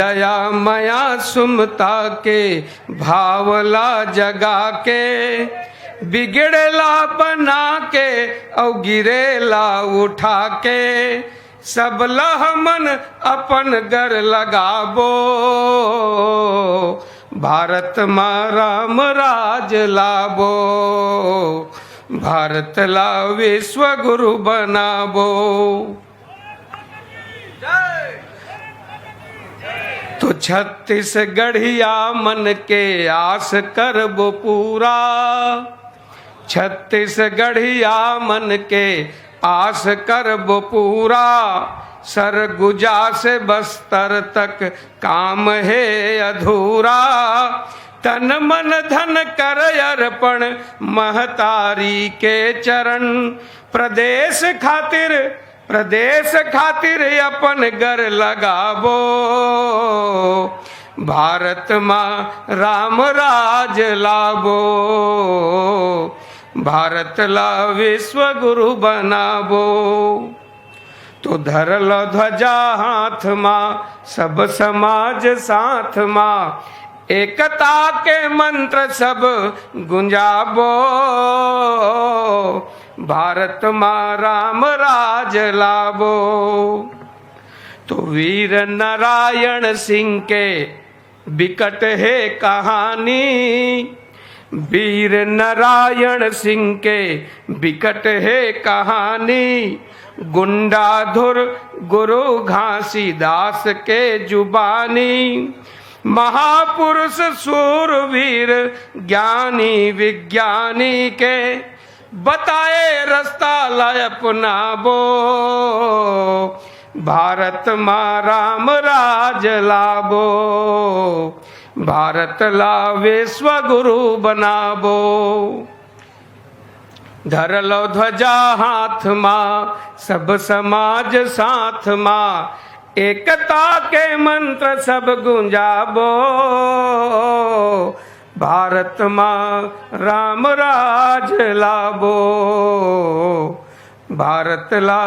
दया मया सुमता के भावला जगा के, बिगड़ेला बना के और गिरेला उठा के, सब लहमन अपन घर लगाबो, भारत माँ राम राज लाबो, भारत ला विश्व गुरु बनाबो। तो छत्तीसगढ़िया मन के आस करबो पूरा, छत्तीसगढ़िया मन के आस करबो पूरा, सरगुजा से बस्तर तक काम है अधूरा, तन मन धन कर अर्पण महतारी के चरण, प्रदेश खातिर अपन घर लगाबो, भारत माँ राम राज लाबो, भारत ला विश्व गुरु बनाबो। तो धरल ध्वजा हाथ माँ सब समाज साथ माँ, एकता के मंत्र सब गुंजाबो, भारत माँ राम राज लाबो। तो वीर नारायण सिंह के बिकट है कहानी, वीर नारायण सिंह के बिकट है कहानी, गुंडाधुर गुरु घासीदास के जुबानी, महापुरुष सूरवीर ज्ञानी विज्ञानी के, बताए रास्ता लाय अपनाबो, भारत माँ राम राज लाबो, भारत ला विश्व गुरु बनाबो। धरलो ध्वजा हाथ माँ सब समाज साथ माँ, एकता के मंत्र सब गुंजाबो, भारत माँ राम राज लाबो, भारत ला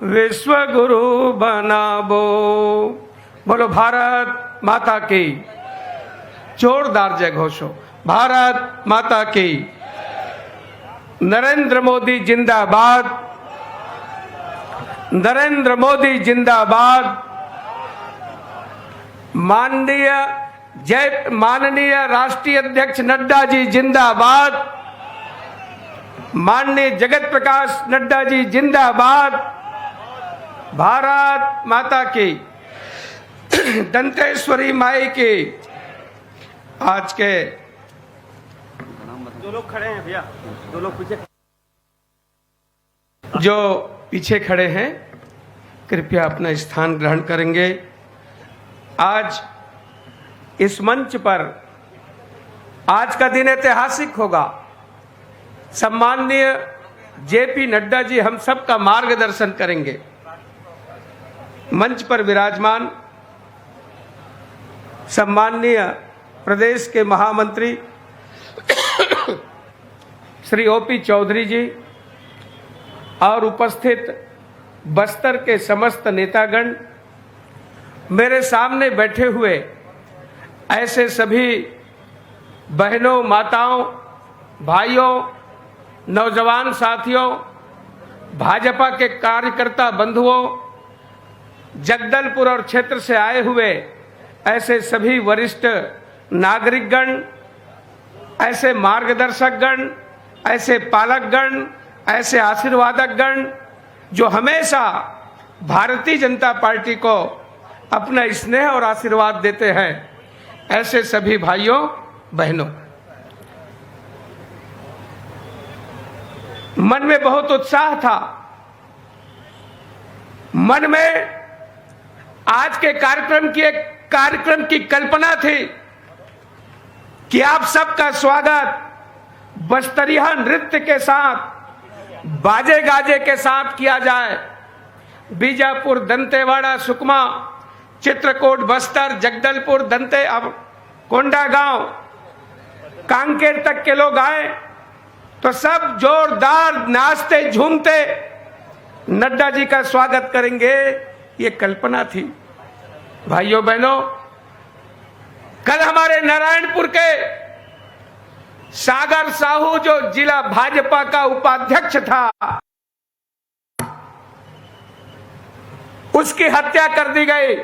विश्व गुरु बनाबो। बोलो भारत माता की, जोरदार जय घोषो, भारत माता की। नरेंद्र मोदी जिंदाबाद, नरेंद्र मोदी जिंदाबाद। माननीय राष्ट्रीय अध्यक्ष नड्डा जी जिंदाबाद, माननीय जगत प्रकाश नड्डा जी जिंदाबाद, भारत माता की, दंतेश्वरी माई की। आज के दो लोग खड़े हैं भैया, दो लोग पीछे, जो पीछे खड़े हैं कृपया अपना स्थान ग्रहण करेंगे। आज इस मंच पर आज का दिन ऐतिहासिक होगा। सम्माननीय जेपी नड्डा जी हम सब का मार्गदर्शन करेंगे। मंच पर विराजमान सम्माननीय प्रदेश के महामंत्री श्री ओपी चौधरी जी और उपस्थित बस्तर के समस्त नेतागण, मेरे सामने बैठे हुए ऐसे सभी बहनों, माताओं, भाइयों, नौजवान साथियों, भाजपा के कार्यकर्ता बंधुओं, जगदलपुर और क्षेत्र से आए हुए ऐसे सभी वरिष्ठ नागरिकगण, ऐसे मार्गदर्शकगण, ऐसे पालकगण, ऐसे आशीर्वादकगण जो हमेशा भारतीय जनता पार्टी को अपना स्नेह और आशीर्वाद देते हैं, ऐसे सभी भाइयों बहनों, मन में बहुत उत्साह था। मन में आज के कार्यक्रम की कल्पना थी कि आप सबका स्वागत बस्तरिया नृत्य के साथ, बाजे गाजे के साथ किया जाए। बीजापुर, दंतेवाड़ा, सुकमा, चित्रकूट, बस्तर, जगदलपुर, कोंडागांव, कांकेर तक के लोग आए तो सब जोरदार नाचते झूमते नड्डा जी का स्वागत करेंगे, ये कल्पना थी। भाइयों बहनों, कल हमारे नारायणपुर के सागर साहू जो जिला भाजपा का उपाध्यक्ष था, उसकी हत्या कर दी गई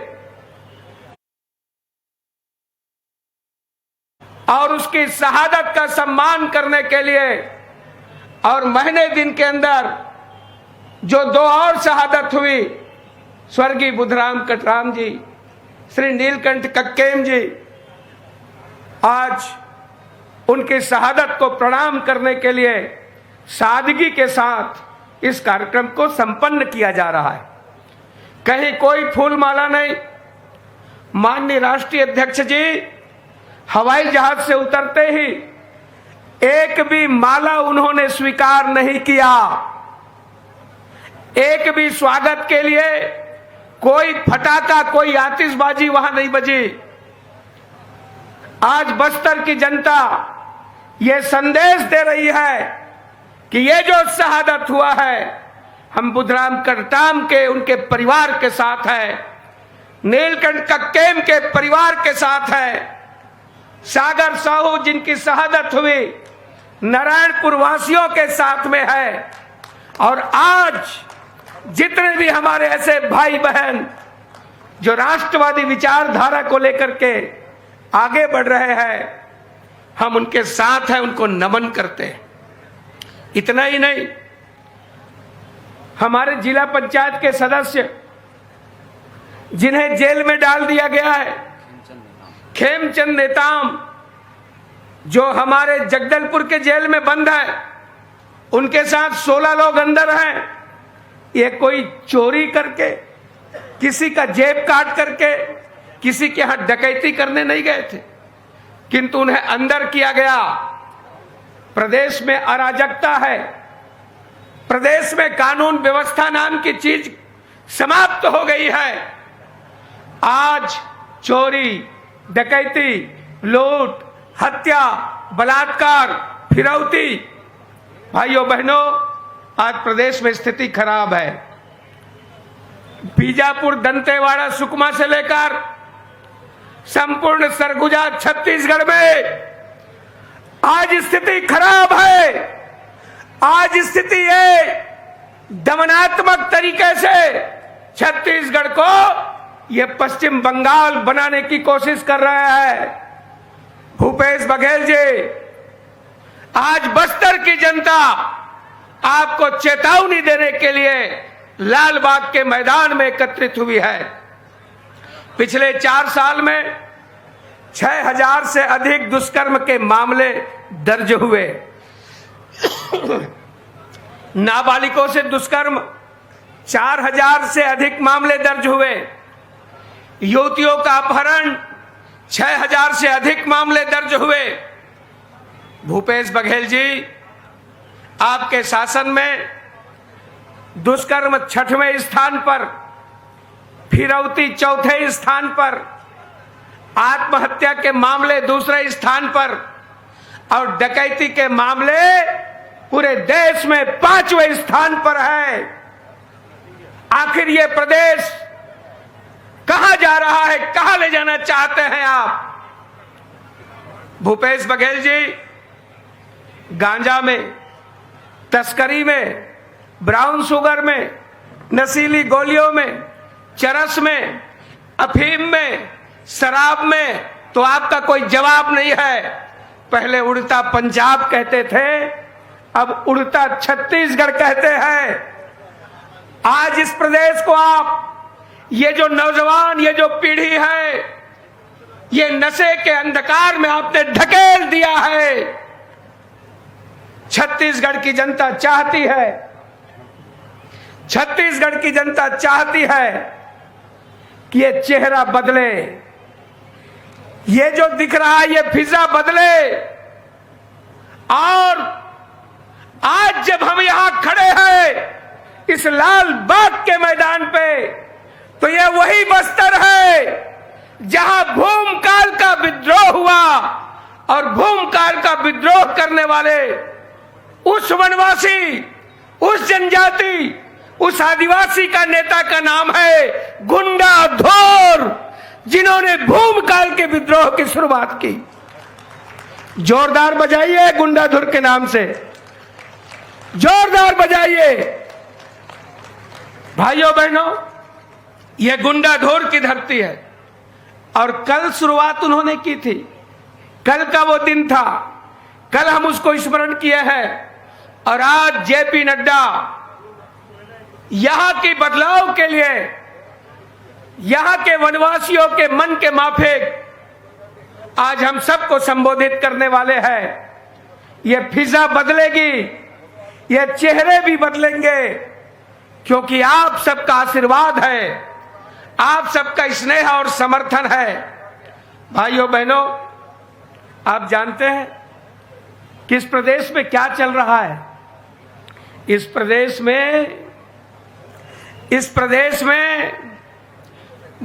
और उसकी शहादत का सम्मान करने के लिए और महीने दिन के अंदर जो 2 और शहादत हुई, स्वर्गीय बुधराम कटराम जी, श्री नीलकंठ कक्केम जी, आज उनकी शहादत को प्रणाम करने के लिए सादगी के साथ इस कार्यक्रम को संपन्न किया जा रहा है। कहीं कोई फूल माला नहीं। माननीय राष्ट्रीय अध्यक्ष जी हवाई जहाज से उतरते ही एक भी माला उन्होंने स्वीकार नहीं किया। एक भी स्वागत के लिए कोई फटाका, कोई आतिशबाजी वहां नहीं बजी। आज बस्तर की जनता ये संदेश दे रही है कि ये जो शहादत हुआ है, हम बुधराम कटराम के, उनके परिवार के साथ है, नीलकंठ कक्केम के परिवार के साथ है, सागर साहू जिनकी शहादत हुई नारायणपुर वासियों के साथ में है। और आज जितने भी हमारे ऐसे भाई बहन जो राष्ट्रवादी विचारधारा को लेकर के आगे बढ़ रहे हैं, हम उनके साथ हैं, उनको नमन करते हैं। इतना ही नहीं, हमारे जिला पंचायत के सदस्य जिन्हें जेल में डाल दिया गया है, खेमचंद नेताम, जो हमारे जगदलपुर के जेल में बंद है, उनके साथ 16 लोग अंदर हैं। ये कोई चोरी करके, किसी का जेब काट करके, किसी के यहां डकैती करने नहीं गए थे, किंतु उन्हें अंदर किया गया। प्रदेश में अराजकता है, प्रदेश में कानून व्यवस्था नाम की चीज समाप्त हो गई है। आज चोरी, डकैती, लूट, हत्या, बलात्कार, फिरौती, भाइयों बहनों, आज प्रदेश में स्थिति खराब है। बीजापुर, दंतेवाड़ा, सुकमा से लेकर संपूर्ण सरगुजा छत्तीसगढ़ में आज स्थिति खराब है। आज स्थिति है दमनात्मक तरीके से छत्तीसगढ़ को ये पश्चिम बंगाल बनाने की कोशिश कर रहा है। भूपेश बघेल जी, आज बस्तर की जनता आपको चेतावनी देने के लिए लाल बाग के मैदान में एकत्रित हुई है। पिछले 4 साल में 6000 से अधिक दुष्कर्म के मामले दर्ज हुए। नाबालिगों से दुष्कर्म 4000 से अधिक मामले दर्ज हुए। युवतियों का अपहरण 6000 से अधिक मामले दर्ज हुए। भूपेश बघेल जी, आपके शासन में दुष्कर्म 6वें स्थान पर, फिरौती 4थे स्थान पर, आत्महत्या के मामले 2रे स्थान पर और डकैती के मामले पूरे देश में 5वें स्थान पर है। आखिर ये प्रदेश कहां जा रहा है, कहां ले जाना चाहते हैं आप? भूपेश बघेल जी, गांजा में, तस्करी में, ब्राउन शुगर में, नशीली गोलियों में, चरस में, अफीम में, शराब में तो आपका कोई जवाब नहीं है। पहले उड़ता पंजाब कहते थे, अब उड़ता छत्तीसगढ़ कहते हैं। आज इस प्रदेश को आप, ये जो नौजवान, ये जो पीढ़ी है, ये नशे के अंधकार में आपने ढकेल दिया है। छत्तीसगढ़ की जनता चाहती है, छत्तीसगढ़ की जनता चाहती है कि ये चेहरा बदले, ये जो दिख रहा है ये फिजा बदले। और आज जब हम यहां खड़े हैं इस लाल बाग के मैदान पे, तो ये वही बस्तर है जहां भूमकाल का विद्रोह हुआ और भूमकाल का विद्रोह करने वाले उस वनवासी, उस जनजाति, उस आदिवासी का नेता का नाम है गुंडा धोर, जिन्होंने भूमकाल के विद्रोह की शुरुआत की। जोरदार बजाइए गुंडाधुर के नाम से, जोरदार बजाइए। भाइयों बहनों, यह गुंडाधुर की धरती है और कल शुरुआत उन्होंने की थी। कल का वो दिन था, कल हम उसको स्मरण किए हैं और आज जेपी नड्डा यहां की बदलाव के लिए, यहां के वनवासियों के मन के माफिक आज हम सबको संबोधित करने वाले हैं। यह फिजा बदलेगी, यह चेहरे भी बदलेंगे, क्योंकि आप सबका आशीर्वाद है, आप सबका स्नेह और समर्थन है। भाइयों बहनों, आप जानते हैं कि इस प्रदेश में क्या चल रहा है। इस प्रदेश में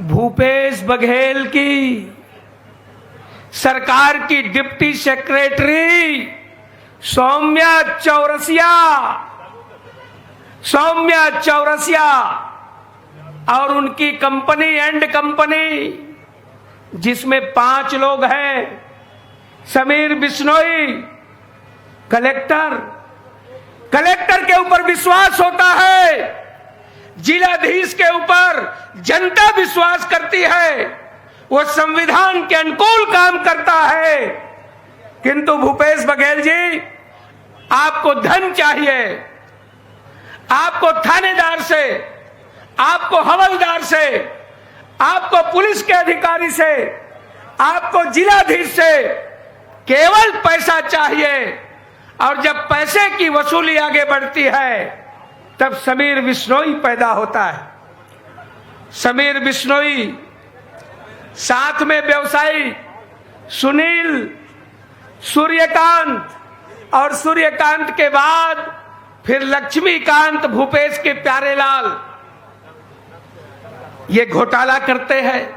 भूपेश बघेल की सरकार की डिप्टी सेक्रेटरी सौम्या चौरसिया और उनकी कंपनी जिसमें 5 लोग हैं। समीर बिश्नोई कलेक्टर के ऊपर विश्वास होता है, जिलाधीश के ऊपर जनता विश्वास करती है, वो संविधान के अनुकूल काम करता है। किंतु भूपेश बघेल जी, आपको धन चाहिए, आपको थानेदार से, आपको हवलदार से, आपको पुलिस के अधिकारी से, आपको जिलाधीश से केवल पैसा चाहिए। और जब पैसे की वसूली आगे बढ़ती है तब समीर बिश्नोई पैदा होता है। समीर बिश्नोई, साथ में व्यवसायी सुनील, सूर्यकांत और सूर्यकांत के बाद फिर लक्ष्मीकांत, भूपेश के प्यारे लाल, ये घोटाला करते हैं।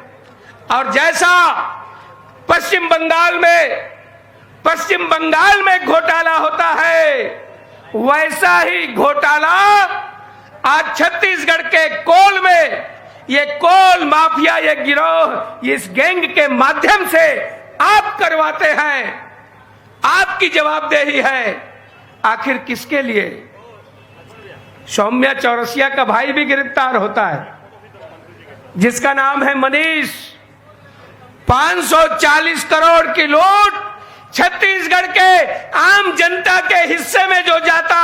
और जैसा पश्चिम बंगाल में घोटाला होता है, वैसा ही घोटाला आज छत्तीसगढ़ के कोल में, ये कोल माफिया, ये गिरोह, इस गैंग के माध्यम से आप करवाते हैं। आपकी जवाबदेही है। आखिर किसके लिए? सौम्या चौरसिया का भाई भी गिरफ्तार होता है, जिसका नाम है मनीष। 540 करोड़ की लूट छत्तीसगढ़ के आम जनता के हिस्से में जो जाता,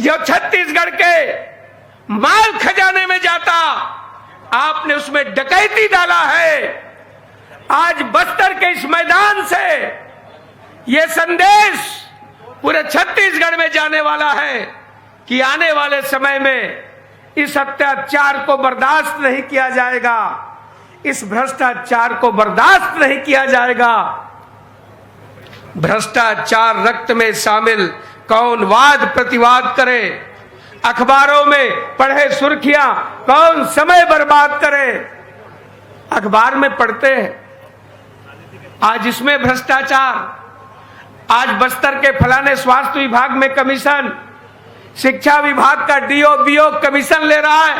जो छत्तीसगढ़ के माल खजाने में जाता, आपने उसमें डकैती डाला है। आज बस्तर के इस मैदान से यह संदेश पूरे छत्तीसगढ़ में जाने वाला है कि आने वाले समय में इस अत्याचार को बर्दाश्त नहीं किया जाएगा, इस भ्रष्टाचार को बर्दाश्त नहीं किया जाएगा। भ्रष्टाचार रक्त में शामिल, कौन वाद प्रतिवाद करे, अखबारों में पढ़े सुर्खियां, कौन समय बर्बाद करे। अखबार में पढ़ते हैं आज इसमें भ्रष्टाचार, आज बस्तर के फलाने स्वास्थ्य विभाग में कमीशन, शिक्षा विभाग का डीओ बीओ कमीशन ले रहा है,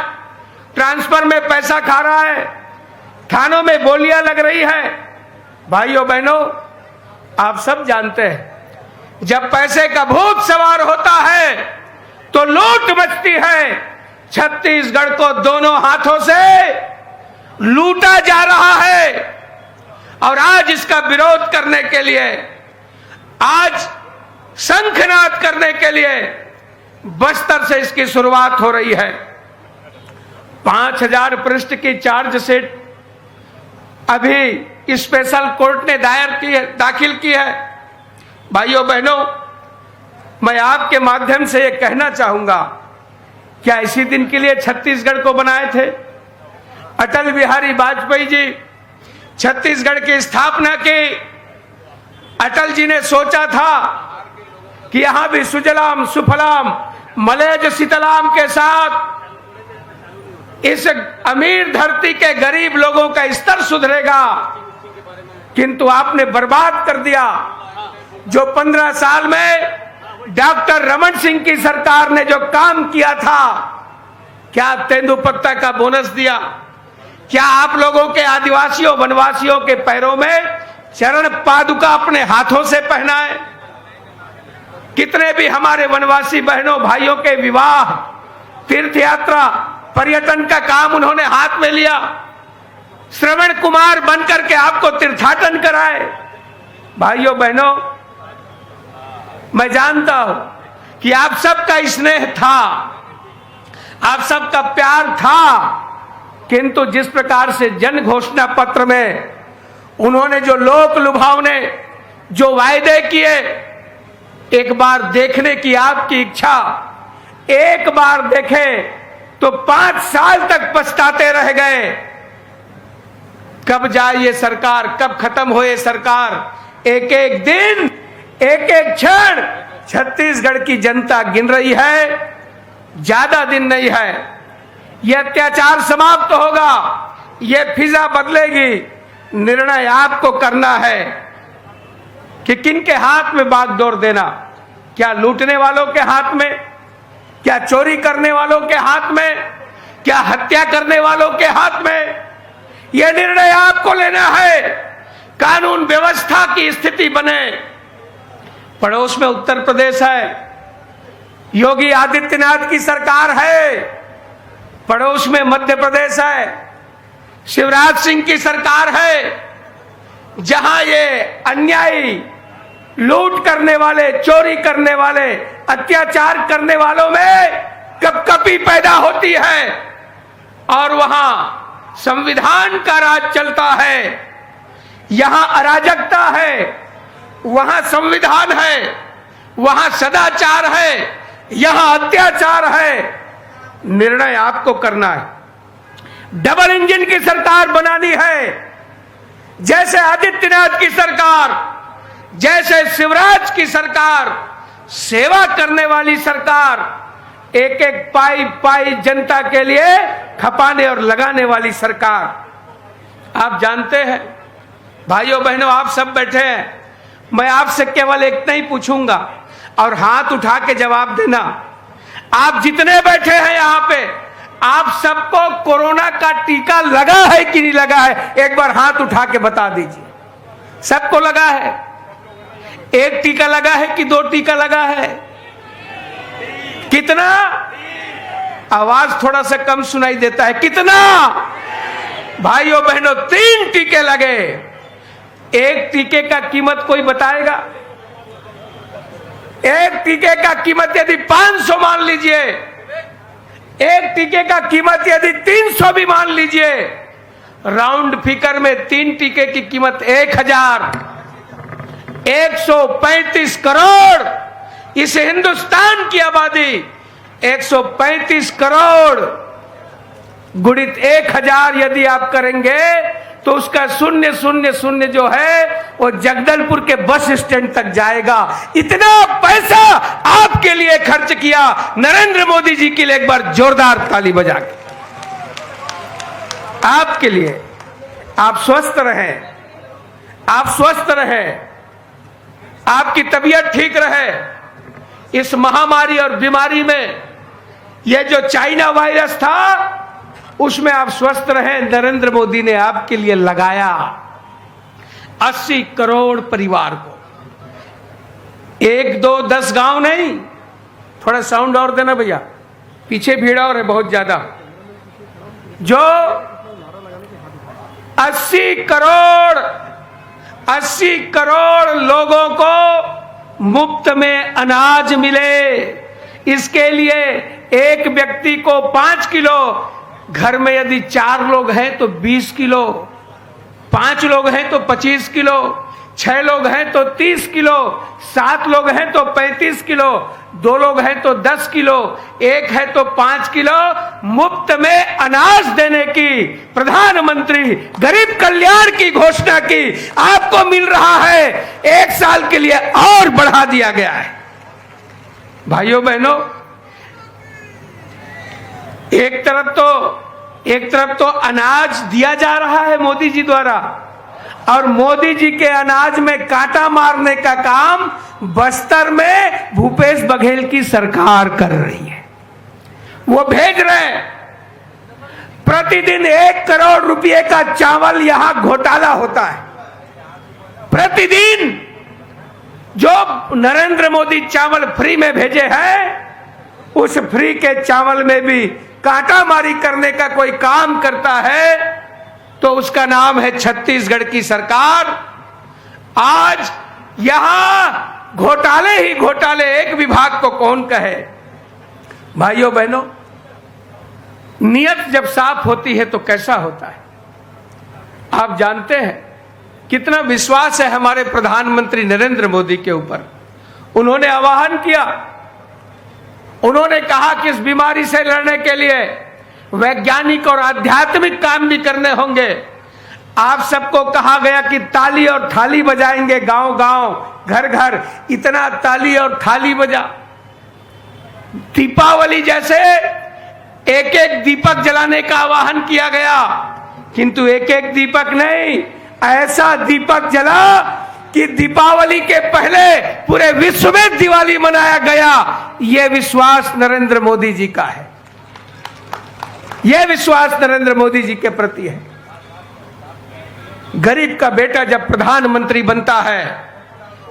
ट्रांसफर में पैसा खा रहा है, थानों में बोलियां लग रही है। भाइयों बहनों, आप सब जानते हैं, जब पैसे का भूत सवार होता है तो लूट मचती है। छत्तीसगढ़ को दोनों हाथों से लूटा जा रहा है और आज इसका विरोध करने के लिए, आज शंखनाद करने के लिए बस्तर से इसकी शुरुआत हो रही है। 5000 पृष्ठ की चार्जशीट अभी स्पेशल कोर्ट ने दाखिल की है। भाइयों बहनों, मैं आपके माध्यम से यह कहना चाहूंगा, क्या इसी दिन के लिए छत्तीसगढ़ को बनाए थे? अटल बिहारी वाजपेयी जी छत्तीसगढ़ की स्थापना की। अटल जी ने सोचा था कि यहां भी सुजलाम सुफलाम मलेज शीतलाम के साथ इस अमीर धरती के गरीब लोगों का स्तर सुधरेगा, किंतु आपने बर्बाद कर दिया। जो 15 साल में डॉक्टर रमन सिंह की सरकार ने जो काम किया था, क्या तेंदुपत्ता का बोनस दिया, क्या आप लोगों के आदिवासियों वनवासियों के पैरों में चरण पादुका अपने हाथों से पहनाए? कितने भी हमारे वनवासी बहनों भाइयों के विवाह, तीर्थ यात्रा, पर्यटन का काम उन्होंने हाथ में लिया। श्रवण कुमार बनकर के आपको तीर्थाटन कराए। भाइयों बहनों, मैं जानता हूं कि आप सबका स्नेह था, आप सबका प्यार था, किंतु जिस प्रकार से जन घोषणा पत्र में उन्होंने जो लोक लुभावने जो वायदे किए, एक बार देखने की आपकी इच्छा, एक बार देखे तो 5 साल तक पछताते रह गए। कब जाए ये सरकार, कब खत्म हो ये सरकार? एक एक दिन, एक एक क्षण छत्तीसगढ़ की जनता गिन रही है। ज्यादा दिन नहीं है, यह अत्याचार समाप्त होगा, यह फिजा बदलेगी। निर्णय आपको करना है कि किनके हाथ में बागडोर देना। क्या लूटने वालों के हाथ में? क्या चोरी करने वालों के हाथ में? क्या हत्या करने वालों के हाथ में? यह निर्णय आपको लेना है। कानून व्यवस्था की स्थिति बने। पड़ोस में उत्तर प्रदेश है, योगी आदित्यनाथ की सरकार है। पड़ोस में मध्य प्रदेश है, शिवराज सिंह की सरकार है। जहां ये अन्यायी, लूट करने वाले, चोरी करने वाले, अत्याचार करने वालों में कपकपी पैदा होती है और वहां संविधान का राज चलता है। यहां अराजकता है, वहां संविधान है, वहां सदाचार है, यहां अत्याचार है। निर्णय आपको करना है। डबल इंजन की सरकार बनानी है। जैसे आदित्यनाथ की सरकार, जैसे शिवराज की सरकार, सेवा करने वाली सरकार, एक एक पाई पाई जनता के लिए खपाने और लगाने वाली सरकार। आप जानते हैं भाइयों बहनों, आप सब बैठे हैं, मैं आपसे केवल एक नहीं पूछूंगा और हाथ उठा के जवाब देना। आप जितने बैठे हैं यहां पे, आप सबको कोरोना का टीका लगा है कि नहीं लगा है? एक बार हाथ उठा के बता दीजिए। सबको लगा है? एक टीका लगा है कि 2 टीका लगा है? कितना? आवाज थोड़ा सा कम सुनाई देता है। कितना? भाइयों बहनों, 3 टीके लगे। एक टीके का कीमत कोई बताएगा? एक टीके का कीमत यदि 500 मान लीजिए, एक टीके का कीमत यदि 300 भी मान लीजिए, राउंड फिगर में 3 टीके की कीमत 1000, 135 करोड़। इस हिंदुस्तान की आबादी 135 करोड़ गुणित 1000 यदि आप करेंगे तो उसका 000 जो है वो जगदलपुर के बस स्टैंड तक जाएगा। इतना पैसा आपके लिए खर्च किया नरेंद्र मोदी जी के लिए। एक बार जोरदार ताली बजा के आपके लिए। आप स्वस्थ रहें, आप स्वस्थ रहें, आपकी तबीयत ठीक रहे। इस महामारी और बीमारी में यह जो चाइना वायरस था उसमें आप स्वस्थ रहें। नरेंद्र मोदी ने आपके लिए लगाया 80 करोड़ परिवार को। 1, 2, 10 गांव नहीं। थोड़ा साउंड और देना भैया, पीछे भीड़ और है बहुत ज्यादा। जो 80 करोड़ लोगों को मुफ्त में अनाज मिले, इसके लिए एक व्यक्ति को 5 किलो, घर में यदि 4 लोग हैं तो 20 किलो, 5 लोग हैं तो 25 किलो, 6 लोग हैं तो 30 किलो, 7 लोग हैं तो 35 किलो, 2 लोग हैं तो 10 किलो, 1 है तो 5 किलो मुफ्त में अनाज देने की प्रधानमंत्री गरीब कल्याण की घोषणा की। आपको मिल रहा है, 1 साल के लिए और बढ़ा दिया गया है। भाइयों बहनों, एक तरफ तो अनाज दिया जा रहा है मोदी जी द्वारा, और मोदी जी के अनाज में कांटा मारने का काम बस्तर में भूपेश बघेल की सरकार कर रही है। वो भेज रहे हैं प्रतिदिन 1 करोड़ रुपए का चावल यहां घोटाला होता है। प्रतिदिन जो नरेंद्र मोदी चावल फ्री में भेजे हैं, उस फ्री के चावल में भी कांटामारी करने का कोई काम करता है तो उसका नाम है छत्तीसगढ़ की सरकार। आज यहां घोटाले ही घोटाले, एक विभाग को कौन कहे। भाइयों बहनों, नियत जब साफ होती है तो कैसा होता है आप जानते हैं। कितना विश्वास है हमारे प्रधानमंत्री नरेंद्र मोदी के ऊपर। उन्होंने आह्वान किया, उन्होंने कहा कि इस बीमारी से लड़ने के लिए वैज्ञानिक और आध्यात्मिक काम भी करने होंगे। आप सबको कहा गया कि ताली और थाली बजाएंगे, गांव गांव, घर घर, इतना ताली और थाली बजा। दीपावली जैसे एक एक दीपक जलाने का आह्वान किया गया, किंतु एक एक दीपक नहीं, ऐसा दीपक जला कि दीपावली के पहले पूरे विश्व में दिवाली मनाया गया। यह विश्वास नरेंद्र मोदी जी का है, यह विश्वास नरेंद्र मोदी जी के प्रति है। गरीब का बेटा जब प्रधानमंत्री बनता है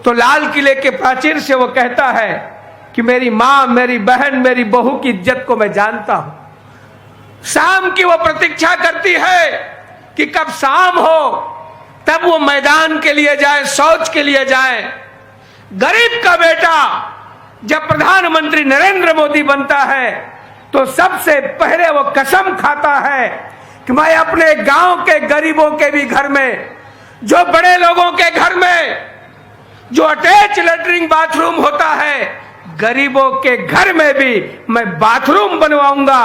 तो लाल किले के प्राचीर से वो कहता है कि मेरी मां, मेरी बहन, मेरी बहू की इज्जत को मैं जानता हूं। शाम की वो प्रतीक्षा करती है कि कब शाम हो तब वो मैदान के लिए जाए, शौच के लिए जाए। गरीब का बेटा जब प्रधानमंत्री नरेंद्र मोदी बनता है तो सबसे पहले वो कसम खाता है कि मैं अपने गांव के गरीबों के भी घर में, जो बड़े लोगों के घर में जो अटैच लैट्रिन बाथरूम होता है, गरीबों के घर में भी मैं बाथरूम बनवाऊंगा।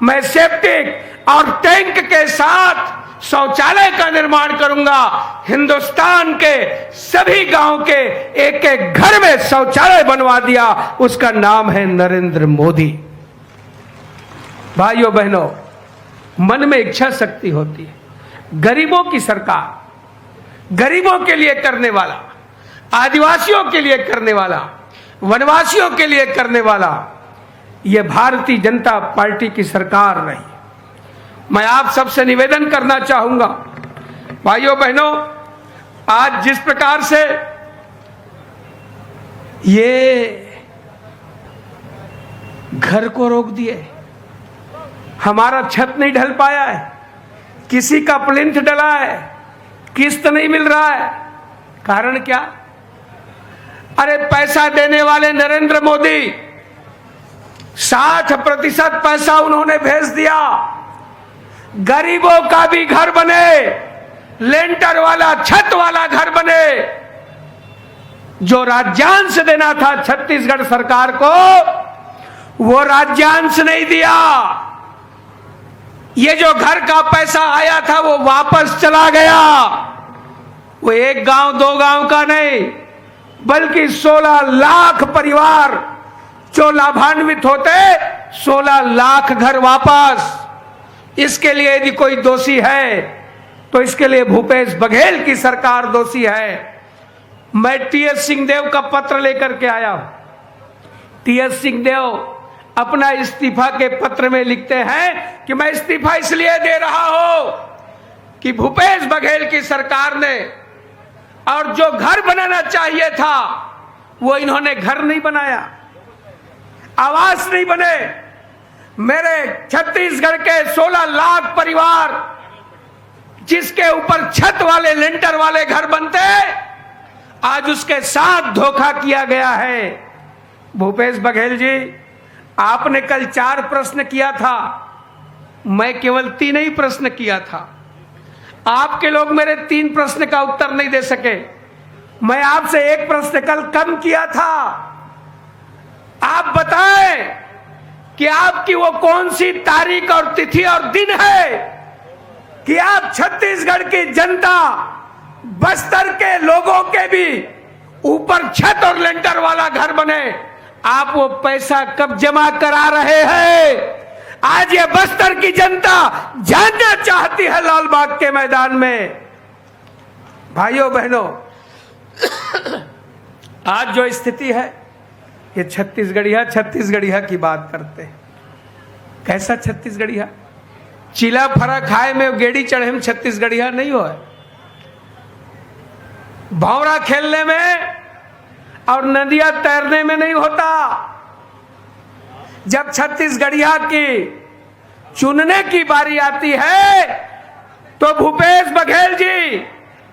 मैं सेप्टिक और टैंक के साथ शौचालय का निर्माण करूंगा। हिंदुस्तान के सभी गांव के एक एक घर में शौचालय बनवा दिया। उसका नाम है नरेंद्र मोदी। भाइयों बहनों, मन में इच्छा शक्ति होती है। गरीबों की सरकार, गरीबों के लिए करने वाला, आदिवासियों के लिए करने वाला, वनवासियों के लिए करने वाला, यह भारतीय जनता पार्टी की सरकार नहीं। मैं आप सबसे निवेदन करना चाहूंगा, भाइयों बहनों, आज जिस प्रकार से ये घर को रोक दिए, हमारा छत नहीं ढल पाया है, किसी का प्लिंथ डला है, किस्त नहीं मिल रहा है, कारण क्या? अरे पैसा देने वाले नरेंद्र मोदी 60% पैसा उन्होंने भेज दिया। गरीबों का भी घर बने, लेंटर वाला, छत वाला घर बने। जो राज्यांश देना था छत्तीसगढ़ सरकार को, वो राज्यांश नहीं दिया। ये जो घर का पैसा आया था वो वापस चला गया। वो एक गांव, दो गांव का नहीं, बल्कि 16 लाख परिवार जो लाभान्वित होते, 16 लाख घर वापस। इसके लिए यदि कोई दोषी है तो इसके लिए भूपेश बघेल की सरकार दोषी है। मैं टीएस सिंहदेव का पत्र लेकर के आया हूं। टीएस सिंहदेव अपना इस्तीफा के पत्र में लिखते हैं कि मैं इस्तीफा इसलिए दे रहा हूं कि भूपेश बघेल की सरकार ने, और जो घर बनाना चाहिए था वो इन्होंने घर नहीं बनाया, आवास नहीं बने। मेरे छत्तीसगढ़ के 16 लाख परिवार जिसके ऊपर छत वाले, लेंटर वाले घर बनते, आज उसके साथ धोखा किया गया है। भूपेश बघेल जी, आपने कल 4 प्रश्न किया था, मैं केवल 3 ही प्रश्न किया था। आपके लोग मेरे 3 प्रश्न का उत्तर नहीं दे सके। मैं आपसे 1 प्रश्न कल कम किया था। आप बताएं कि आपकी वो कौन सी तारीख और तिथि और दिन है कि आप छत्तीसगढ़ की जनता, बस्तर के लोगों के भी ऊपर छत और लेंटर वाला घर बने। आप वो पैसा कब जमा करा रहे हैं? आज ये बस्तर की जनता जानना चाहती है लाल बाग के मैदान में। भाइयों बहनों, आज जो स्थिति है, ये छत्तीसगढ़िया की बात करते हैं। कैसा छत्तीसगढ़िया? चिला फरा खाए में गेड़ी चढ़े में छत्तीसगढ़िया नहीं हो, भौरा खेलने में और नदियां तैरने में नहीं होता। जब छत्तीसगढ़िया की चुनने की बारी आती है तो भूपेश बघेल जी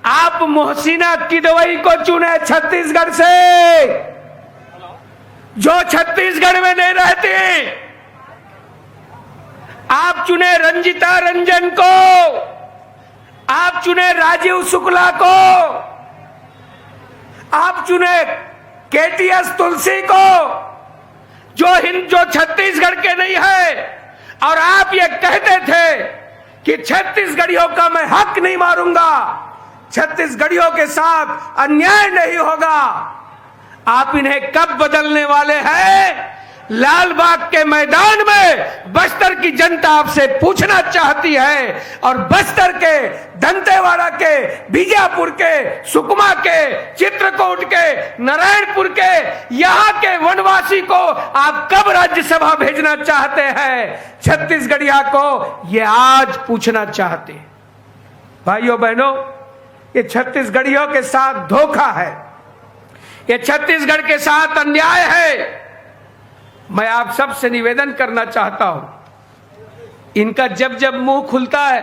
आप मोहसिना किदवई को चुने छत्तीसगढ़ से, जो छत्तीसगढ़ में नहीं रहती। आप चुने रंजिता रंजन को, आप चुने राजीव शुक्ला को, आप चुने केटीएस तुलसी को, जो छत्तीसगढ़ के नहीं है। और आप ये कहते थे कि छत्तीसगढ़ियों का मैं हक नहीं मारूंगा, छत्तीसगढ़ियों के साथ अन्याय नहीं होगा। आप इन्हें कब बदलने वाले हैं? लाल बाग के मैदान में बस्तर की जनता आपसे पूछना चाहती है। और बस्तर के, दंतेवाड़ा के, बीजापुर के, सुकमा के, चित्रकूट के, नारायणपुर के, यहां के वनवासी को आप कब राज्यसभा भेजना चाहते हैं? छत्तीसगढ़िया को ये आज पूछना चाहते हैं। भाइयों बहनों, ये छत्तीसगढ़ियों के साथ धोखा है, ये छत्तीसगढ़ के साथ अन्याय है। मैं आप सबसे निवेदन करना चाहता हूं, इनका जब जब मुंह खुलता है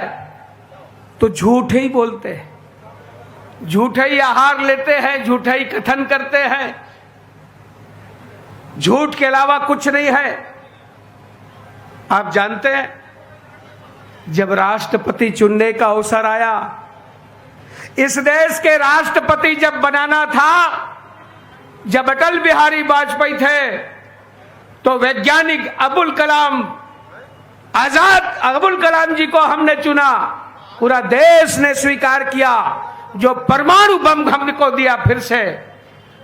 तो झूठ ही बोलते हैं, झूठे ही आहार लेते हैं, झूठे ही कथन करते हैं, झूठ के अलावा कुछ नहीं है। आप जानते हैं, जब राष्ट्रपति चुनने का अवसर आया, इस देश के राष्ट्रपति जब बनाना था, जब अटल बिहारी वाजपेयी थे, तो वैज्ञानिक अबुल कलाम, आजाद अबुल कलाम जी को हमने चुना। पूरा देश ने स्वीकार किया, जो परमाणु बम हमको दिया फिर से,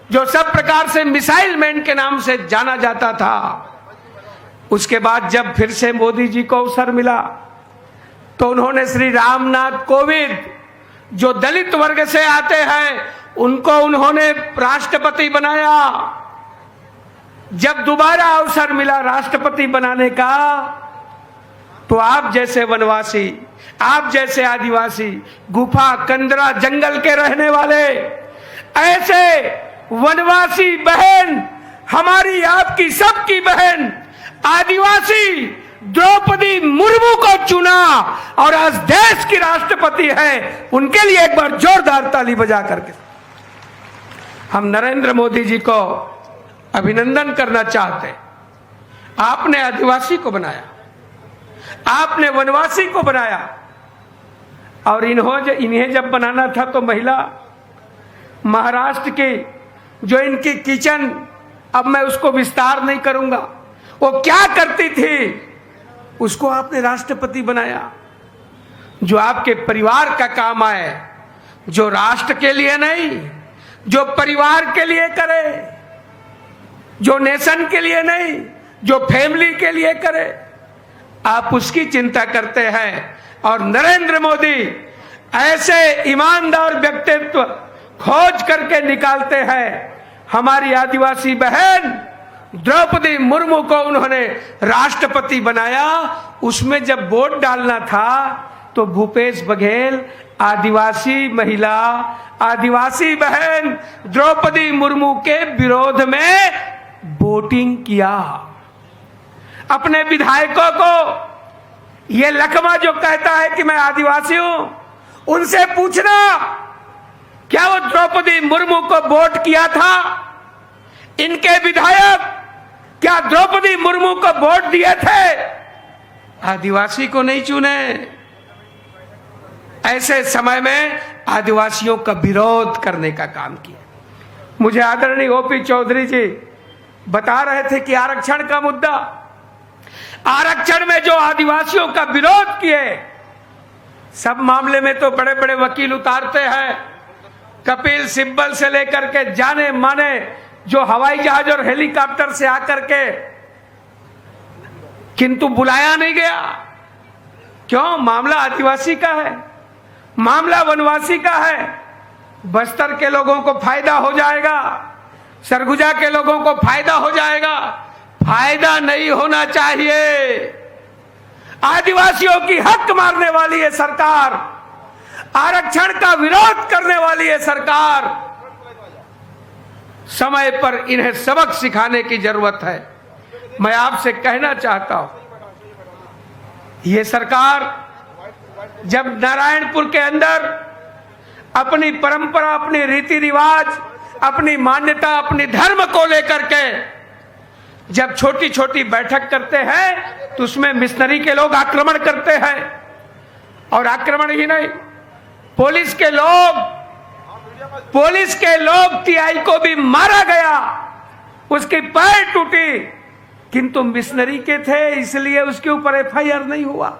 जो सब प्रकार से मिसाइल मैन के नाम से जाना जाता था। उसके बाद जब फिर से मोदी जी को अवसर मिला तो उन्होंने श्री रामनाथ कोविंद, जो दलित वर्ग से आते हैं, उनको उन्होंने राष्ट्रपति बनाया। जब दोबारा अवसर मिला राष्ट्रपति बनाने का, तो आप जैसे वनवासी, आप जैसे आदिवासी, गुफा कंदरा जंगल के रहने वाले, ऐसे वनवासी बहन, हमारी आपकी सबकी बहन आदिवासी द्रौपदी मुर्मू को चुना और आज देश की राष्ट्रपति है। उनके लिए एक बार जोरदार ताली बजा करके हम नरेंद्र मोदी जी को अभिनंदन करना चाहते। आपने आदिवासी को बनाया, आपने वनवासी को बनाया, और इन्हें जब बनाना था तो महिला महाराष्ट्र की, जो इनकी किचन, अब मैं उसको विस्तार नहीं करूंगा, वो क्या करती थी, उसको आपने राष्ट्रपति बनाया। जो आपके परिवार का काम आए, जो राष्ट्र के लिए नहीं, जो परिवार के लिए करे, जो नेशन के लिए नहीं, जो फैमिली के लिए करे, आप उसकी चिंता करते हैं। और नरेंद्र मोदी ऐसे ईमानदार व्यक्तित्व खोज करके निकालते हैं। हमारी आदिवासी बहन द्रौपदी मुर्मू को उन्होंने राष्ट्रपति बनाया। उसमें जब वोट डालना था तो भूपेश बघेल आदिवासी महिला, आदिवासी बहन द्रौपदी मुर्मू के विरोध में वोटिंग किया। अपने विधायकों को ये लकवा जो कहता है कि मैं आदिवासी हूं, उनसे पूछना क्या वो द्रौपदी मुर्मू को वोट किया था? इनके विधायक क्या द्रौपदी मुर्मू को वोट दिए थे? आदिवासी को नहीं चुने। ऐसे समय में आदिवासियों का विरोध करने का काम किया। मुझे आदरणीय ओपी चौधरी जी बता रहे थे कि आरक्षण का मुद्दा, आरक्षण में जो आदिवासियों का विरोध किए, सब मामले में तो बड़े बड़े वकील उतारते हैं, कपिल सिब्बल से लेकर के जाने माने जो हवाई जहाज और हेलीकॉप्टर से आकर के, किंतु बुलाया नहीं गया। क्यों? मामला आदिवासी का है, मामला वनवासी का है। बस्तर के लोगों को फायदा हो जाएगा, सरगुजा के लोगों को फायदा हो जाएगा। फायदा नहीं होना चाहिए। आदिवासियों की हक मारने वाली है सरकार, आरक्षण का विरोध करने वाली है सरकार। समय पर इन्हें सबक सिखाने की जरूरत है। मैं आपसे कहना चाहता हूं, ये सरकार जब नारायणपुर के अंदर अपनी परंपरा, अपनी रीति रिवाज, अपनी मान्यता, अपनी धर्म को लेकर के जब छोटी छोटी बैठक करते हैं तो उसमें मिशनरी के लोग आक्रमण करते हैं। और आक्रमण ही नहीं, पुलिस के लोग टीआई को भी मारा गया, उसकी पैर टूटी, किंतु मिशनरी के थे इसलिए उसके ऊपर एफआईआर नहीं हुआ।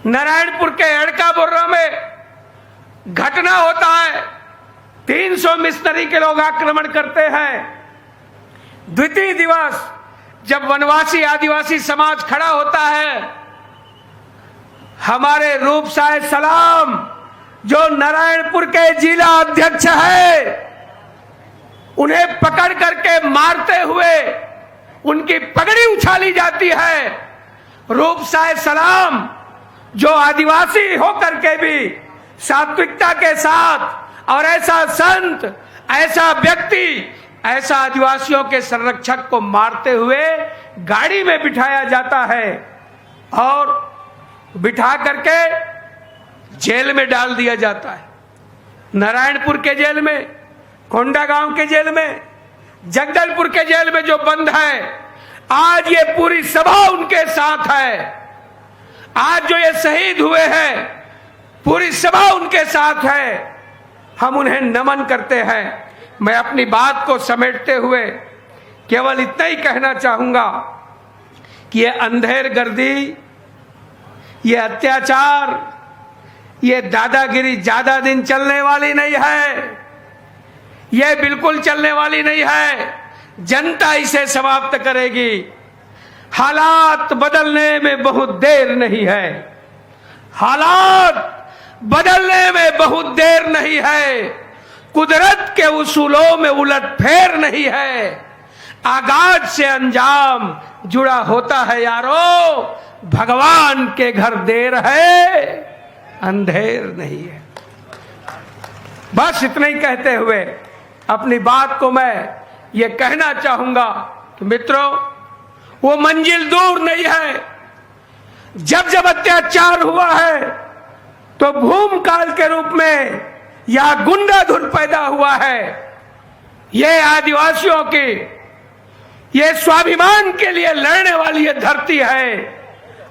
नारायणपुर के एड़का बोर्रा में घटना होता है, 300 मिशनरी के लोग आक्रमण करते हैं। द्वितीय दिवस जब वनवासी आदिवासी समाज खड़ा होता है, हमारे रूप साहेब सलाम जो नारायणपुर के जिला अध्यक्ष है, उन्हें पकड़ करके मारते हुए उनकी पगड़ी उछाली जाती है। रूप साहेब सलाम जो आदिवासी होकर के भी सात्विकता के साथ, और ऐसा संत, ऐसा व्यक्ति, ऐसा आदिवासियों के संरक्षक को मारते हुए गाड़ी में बिठाया जाता है और बिठा करके जेल में डाल दिया जाता है। नारायणपुर के जेल में, कोंडागांव के जेल में, जगदलपुर के जेल में जो बंद है, आज ये पूरी सभा उनके साथ है। आज जो ये शहीद हुए हैं, पूरी सभा उनके साथ है। हम उन्हें नमन करते हैं। मैं अपनी बात को समेटते हुए केवल इतना ही कहना चाहूंगा कि ये अंधेरगर्दी, ये अत्याचार, ये दादागिरी ज्यादा दिन चलने वाली नहीं है। ये बिल्कुल चलने वाली नहीं है। जनता इसे समाप्त करेगी। हालात बदलने में बहुत देर नहीं है। हालात बदलने में बहुत देर नहीं है। कुदरत के उसूलों में उलटफेर नहीं है। आगाज से अंजाम जुड़ा होता है यारो। भगवान के घर देर है, अंधेर नहीं है। बस इतना ही कहते हुए अपनी बात को मैं ये कहना चाहूंगा कि मित्रों, वो मंजिल दूर नहीं है। जब जब अत्याचार हुआ है तो भूमकाल के रूप में यह गुंडाधुर पैदा हुआ है। ये आदिवासियों की, ये स्वाभिमान के लिए लड़ने वाली ये धरती है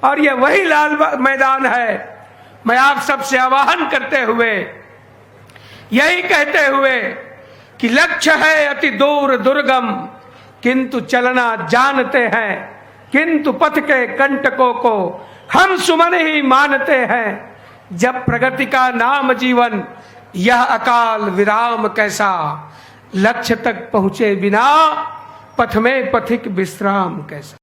और ये वही लाल मैदान है। मैं आप सबसे आह्वान करते हुए यही कहते हुए कि लक्ष्य है अति दूर दुर्गम, किंतु चलना जानते हैं, किंतु पथ के कंटकों को हम सुमन ही मानते हैं। जब प्रगति का नाम जीवन, यह अकाल विराम कैसा, लक्ष्य तक पहुंचे बिना पथ में पथिक विश्राम कैसा।